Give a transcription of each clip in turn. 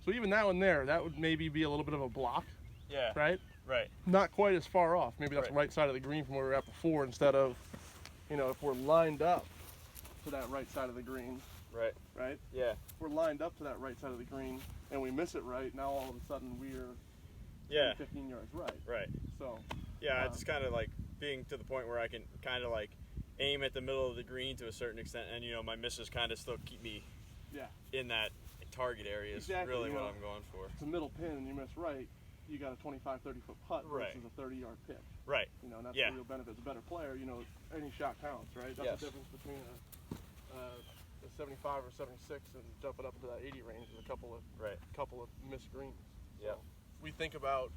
So even that one there, that would maybe be a little bit of a block. Yeah. Right? Right. Not quite as far off. Maybe that's right side of the green from where we were at before, instead of, if we're lined up to that right side of the green. Right. Right? Yeah. If we're lined up to that right side of the green and we miss it right, now all of a sudden we're 15 yards right. Right. So. Yeah, it's kind of like being to the point where I can kind of like aim at the middle of the green to a certain extent, and my misses kind of still keep me in that target area is really what I'm going for. It's a middle pin and you miss right, you got a 25, 30-foot putt versus a 30-yard pitch. Right. And that's the real benefit. As a better player, any shot counts, right? That's the difference between a 75 or 76 and jumping up into that 80 range is a couple of missed greens. Yeah. So we think about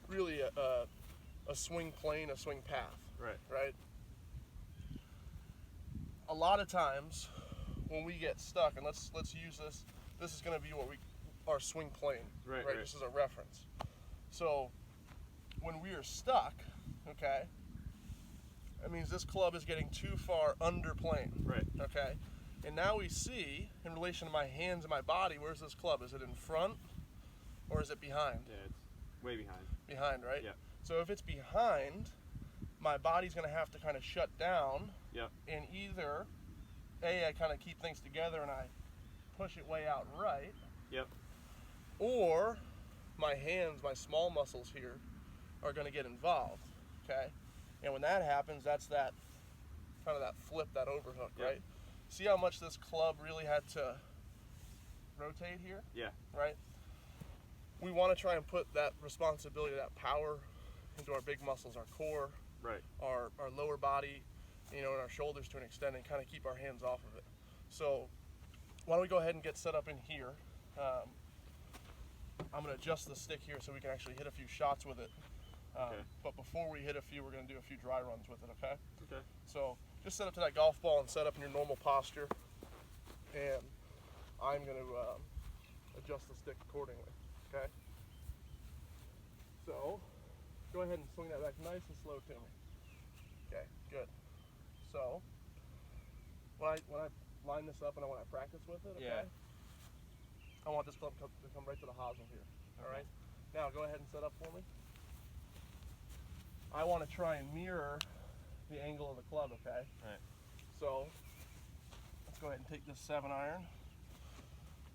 really a swing plane, a swing path. Right. A lot of times when we get stuck, and let's use this. This is going to be our swing plane. Right. This is a reference. So when we are stuck, okay, that means this club is getting too far under plane. Right. Okay. And now we see, in relation to my hands and my body, where's this club? Is it in front or is it behind? Yeah, it's way behind. Behind, right? Yeah. So if it's behind, my body's going to have to kind of shut down. Yeah. And either, I kind of keep things together and I push it way out right. Yep. Or my hands, my small muscles here, are going to get involved. Okay. And when that happens, that's that kind of that flip, that overhook, right? See how much this club really had to rotate here? Yeah. Right? We want to try and put that responsibility, that power into our big muscles, our core, our lower body, and our shoulders to an extent, and kind of keep our hands off of it. So why don't we go ahead and get set up in here. I'm going to adjust the stick here so we can actually hit a few shots with it. But before we hit a few, we're going to do a few dry runs with it, okay? Okay. So just set up to that golf ball and set up in your normal posture. And I'm going to adjust the stick accordingly, okay? So go ahead and swing that back nice and slow to me. Okay, good. So when I line this up and when I practice with it, okay? I want this club to come right to the hosel here, all right? Now go ahead and set up for me. I want to try and mirror the angle of the club, okay? Right. So let's go ahead and take this 7-iron,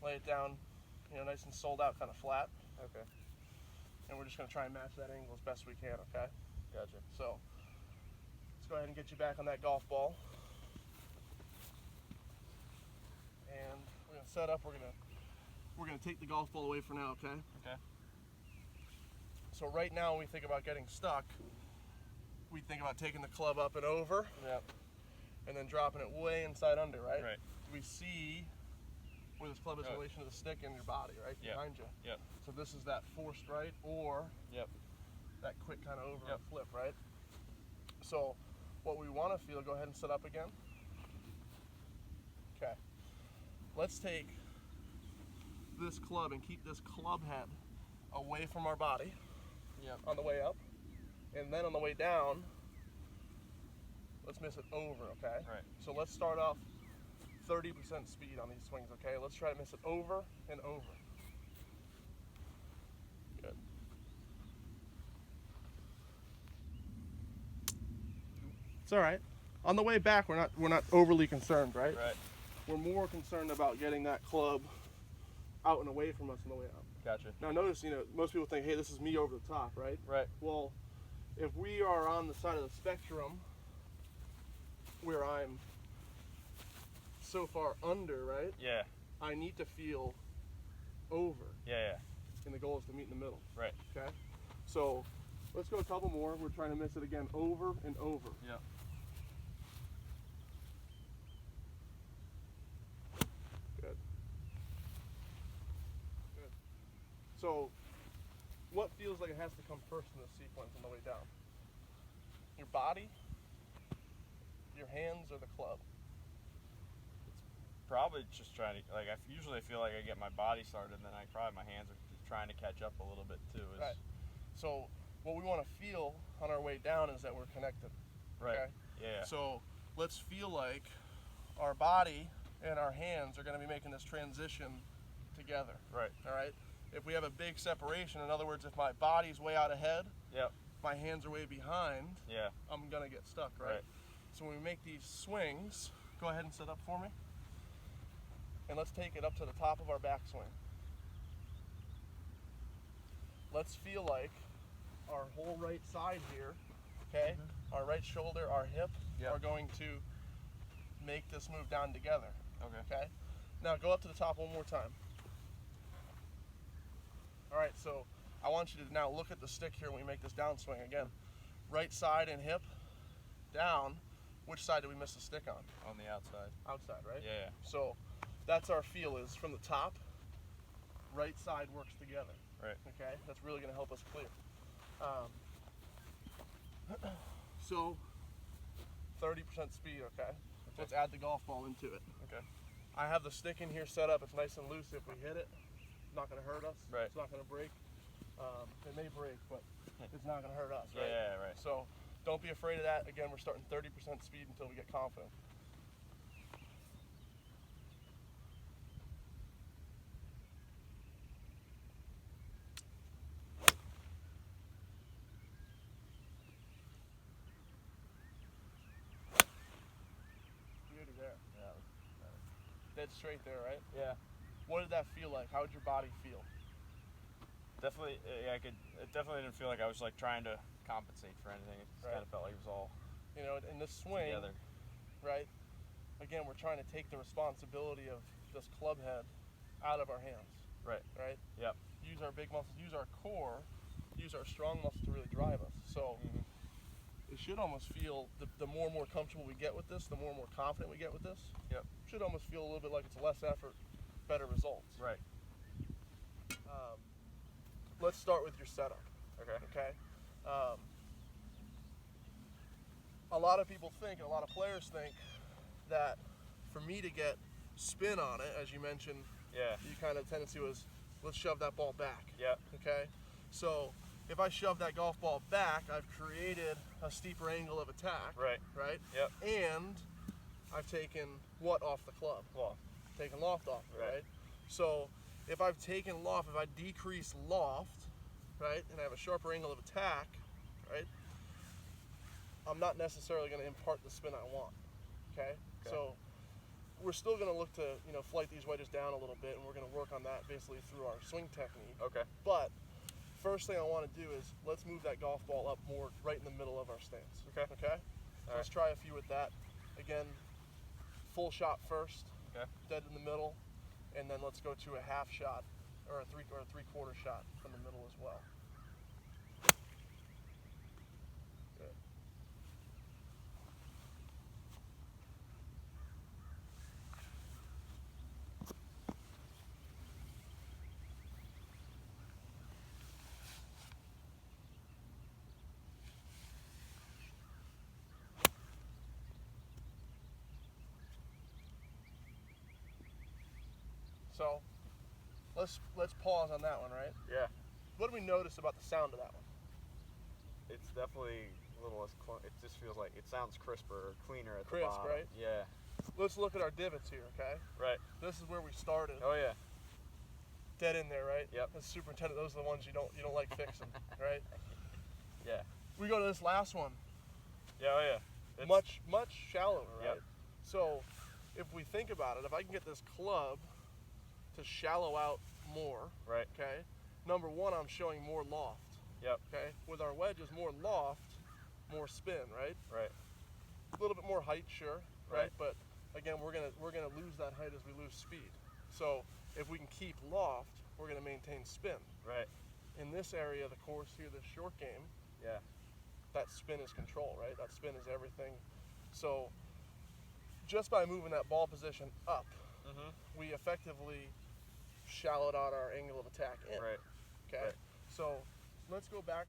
lay it down, nice and sold out, kind of flat. Okay. And we're just going to try and match that angle as best we can, okay? Gotcha. So let's go ahead and get you back on that golf ball. And we're going to set up. We're going to take the golf ball away for now, okay? Okay. So right now when we think about getting stuck, we think about taking the club up and over. Yep. And then dropping it way inside under, right? Right. We see where this club is in relation to the stick and your body, right? Behind you. Yep. So this is that forced right or that quick kind of over and flip, right? So what we want to feel, go ahead and set up again. Okay. Let's take this club and keep this club head away from our body on the way up. And then on the way down, let's miss it over, okay? Right. So let's start off 30% speed on these swings, okay? Let's try to miss it over and over. Good. It's all right. On the way back, we're not overly concerned, right? Right. We're more concerned about getting that club out and away from us on the way out. Gotcha. Now notice, most people think, hey, this is me over the top, right? Right. Well, if we are on the side of the spectrum where I'm so far under, right? Yeah. I need to feel over. Yeah. And the goal is to meet in the middle. Right. Okay? So let's go a couple more. We're trying to miss it again over and over. Yeah. Good. So what feels like it has to come first in this sequence on the way down? Your body, your hands, or the club? It's probably just trying to, I usually feel like I get my body started, and then my hands are just trying to catch up a little bit too. Right. So what we want to feel on our way down is that we're connected. Right. Okay? Yeah. So let's feel like our body and our hands are going to be making this transition together. Right. All right. If we have a big separation, in other words, if my body's way out ahead, yep, my hands are way behind, yeah, I'm gonna get stuck, right? So when we make these swings, go ahead and sit up for me. And let's take it up to the top of our backswing. Let's feel like our whole right side here, okay, our right shoulder, our hip, are going to make this move down together. Okay. Now go up to the top one more time. All right, so I want you to now look at the stick here when we make this downswing again. Right side and hip, down. Which side did we miss the stick on? On the outside. Outside, right? Yeah. So that's our feel, is from the top, right side works together. Right. Okay, that's really going to help us clear. So 30% speed, okay? Let's add the golf ball into it. Okay. I have the stick in here set up. It's nice and loose. If we hit it, it's not going to hurt us. Right. It's not going to break. It may break, but it's not going to hurt us, right? Yeah, right. So don't be afraid of that. Again, we're starting 30% speed until we get confident. Beauty there. Yeah. Dead straight there, right? Yeah. What did that feel like? How did your body feel? Definitely, yeah, it definitely didn't feel like I was like trying to compensate for anything. It just kind of felt like it was all, you know, in this swing, together. Right? Again, we're trying to take the responsibility of this club head out of our hands. Right. Right? Yep. Use our big muscles, use our core, use our strong muscles to really drive us. So it should almost feel, the more and more comfortable we get with this, the more and more confident we get with this. Yep. Should almost feel a little bit like it's less effort, better results. Right. Let's start with your setup. Okay. A lot of people think, and a lot of players think, that for me to get spin on it, as you mentioned, you kind of tendency was, let's shove that ball back. Yep. Okay. So if I shove that golf ball back, I've created a steeper angle of attack. Right. Right. Yep. And I've taken what off the club? Loft. Taken loft off, right? So if I've taken loft, if I decrease loft, right, and I have a sharper angle of attack, right, I'm not necessarily going to impart the spin I want. Okay? So we're still going to look to, you know, flight these wedges down a little bit, and we're going to work on that basically through our swing technique. Okay. But first thing I want to do is let's move that golf ball up more right in the middle of our stance. Okay? Okay? So let's try a few with that. Again, full shot first. Okay. Dead in the middle. And then let's go to a half shot or a three-quarter shot from the middle as well. Good. So let's pause on that one, right? Yeah. What do we notice about the sound of that one? It's definitely a little less. It just feels like it sounds crisper or cleaner at the Crisp, bottom. right? Yeah. Let's look at our divots here, okay? Right. This is where we started. Oh yeah. Dead in there, right? Yep. As superintendent, those are the ones you don't like fixing, right? Yeah. We go to this last one. Yeah. Oh yeah. It's Much shallower, right? Yep. So if we think about it, if I can get this club to shallow out more, right. Okay. Number one, I'm showing more loft. Yep. Okay. With our wedges, more loft, more spin, right? Right. A little bit more height, sure, Right. But again, we're gonna lose that height as we lose speed. So if we can keep loft, we're gonna maintain spin. Right. In this area of the course here, this short game, Yeah. that spin is control, right? That spin is everything. So just by moving that ball position up, we effectively shallowed out our angle of attack in. Right. Okay. Right. So let's go back.